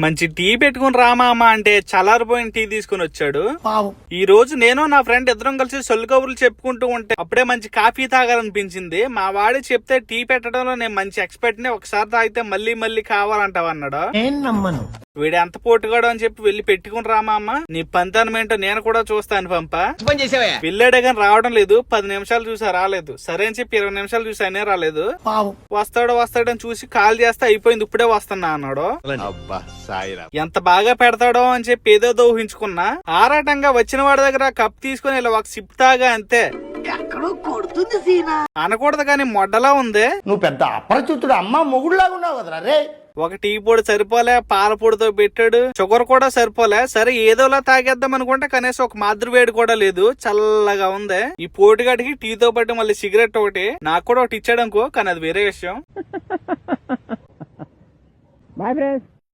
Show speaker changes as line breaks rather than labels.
మంచి టీ పెట్టుకుని రామామా అంటే చల్లారిపోయిన టీ తీసుకుని వచ్చాడు. ఈ రోజు నేను నా ఫ్రెండ్ ఇద్దరం కలిసి సొల్లు కబుర్లు చెప్పుకుంటూ ఉంటే అప్పుడే మంచి కాఫీ తాగాలనిపించింది. మా వాడి చెప్తే టీ పెట్టడంలో నేను మంచి ఎక్స్పర్ట్ ని, ఒకసారి తాగితే మళ్ళీ మళ్ళీ కావాలంటావు అన్నాడు. వీడు ఎంత పోటుగాడు అని చెప్పి వెళ్లి పెట్టుకుని రామామా, నీ పంతానం ఏంటో నేను కూడా చూస్తాను పంప. వెళ్ళాడే గాని రావడం లేదు. 10 నిమిషాలు చూసా రాలేదు. సరే అని చెప్పి 20 నిమిషాలు చూసి అయినా రాలేదు. వస్తాడని చూసి కాల్ చేస్తే అయిపోయింది, ఇప్పుడే వస్తున్నా అన్నాడు. ఎంత బాగా పెడతాడో అని చెప్పి ఏదో ఊహించుకున్నా. ఆరాటంగా వచ్చిన వాడి దగ్గర కప్ తీసుకుని ఇలా ఒక సిప్ తాగా అంతే. అనకూడదు కానీ మొడ్డలా ఉంది.
నువ్వు పెద్ద అప్రచుతుడు అమ్మ మొగుడులాగా ఉన్నావు కదరా రే.
ఒక టీ పొడి సరిపోలే, పాల పొడితో పెట్టాడు, షుగర్ కూడా సరిపోలే. సరే ఏదోలా తాగేద్దాం అనుకుంటే కనీసం ఒక మాదిరి వేడి కూడా లేదు, చల్లగా ఉంది. ఈ పోటుగాడికి టీతో పాటు మళ్ళీ సిగరెట్ ఒకటి, నాకు కూడా ఒకటి ఇచ్చాడు అనుకో, కానీ అది వేరే విషయం.
Boy friends.